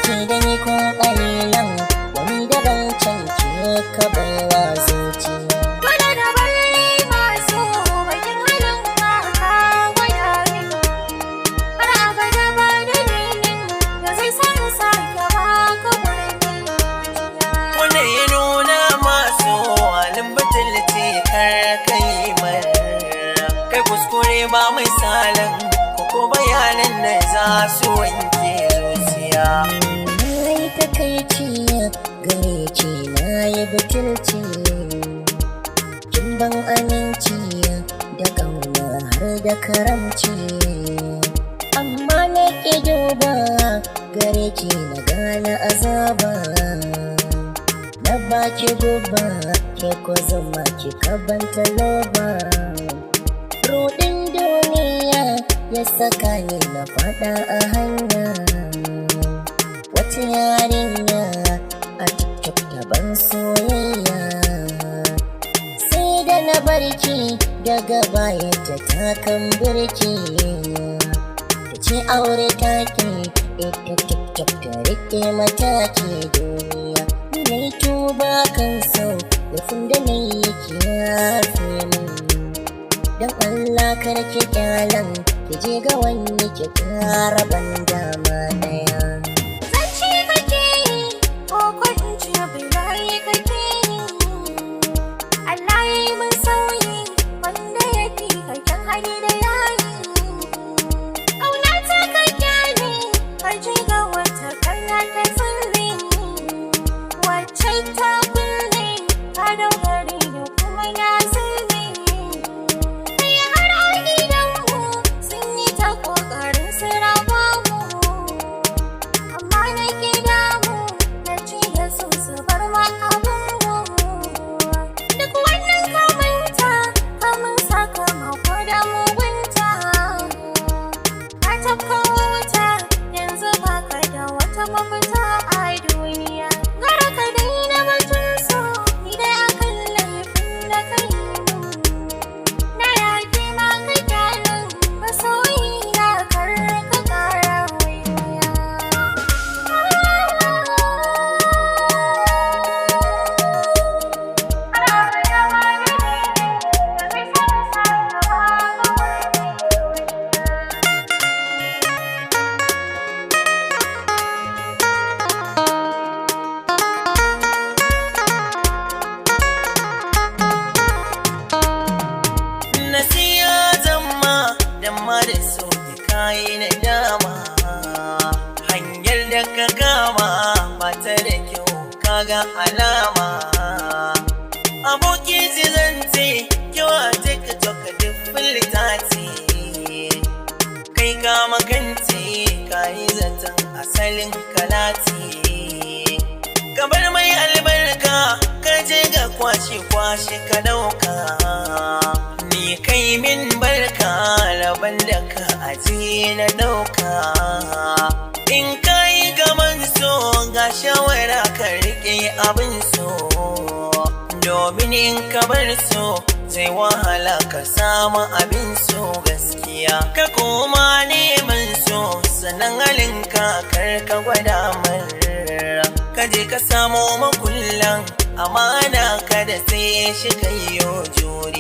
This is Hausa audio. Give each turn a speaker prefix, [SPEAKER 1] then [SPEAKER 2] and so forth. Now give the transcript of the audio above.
[SPEAKER 1] ke da ni ko ƙalilan wani daban can ke ka baiwa zuci.
[SPEAKER 2] Dole na bari masu bakin halin waka gwada min har abada ba dalilin da zai sa in sake baka gurbin zuciya.
[SPEAKER 3] Wannan ya nuna masu halin batulci kar kai mara kai kuskure ba mai salon ko bayanan da za su wanke zuciya.
[SPEAKER 1] Na yi takaici gare ki na yi butulci, kin ban aminci da ƙauna har da karamci, amma na ƙi duba gare ki na gane azaba. Na baki guba ke ko zama ki kabanta loba, ruɗin duniya ya saka ni na faɗa a hanya. Wata yarinya a TikTok daban soyayya, sai da na barki daga baya ta takan birki. Ta ce aure take ita TikTok ta rike mataki duniya. Na yi tuba kan sau laifin da na yi ki yafe min, don Allah kar ki kyalan ki je ga wani ki kara ban dama daya.
[SPEAKER 2] Zance kake yi ko in ce bilayi kake yi, Allah ya yi min sauyi wanda ya fi kakken hali da yayi. Ƙauna ta ka kyale ka je ga wata karna ta sirri, wacce ta kulle ka dogare da kuma na sirri. Kai har a gidanmu sun yi ta ƙoƙarin su raba mu, amma na ƙi damu na ce da su su bar ma abinmu. Duk wannan ka manta ka mun sakamako da mugunta, ka tafka wuta yanzu baka da wata mafita a duniya. Gara ka daina batun so ni dai akan laifin da ka yi min. Na yafe ma ka kyalin masoyi na kar ka ƙara waiwaya.
[SPEAKER 3] Nasiya zama dan ma da sauki kayi na dama, hanyar da ka kama ba ta da kyau kaga alama. Aboki ji zance kiwa TikTok duk filtati, kai ka makance kayi zaton asalin kalati. Ka bar mai albarka ka je ga kwashe ka dauka, ni kai min barka rabon da ka aji na dauka. In kai gaban so ga shawara ka rike abin so, domin in ka bar so zai wahala ka samu abin so gaskiya. Ka koma neman so sannan halinka kar ka gwada mara, ka je ka samo makullan amana kada sai shi kayo juri.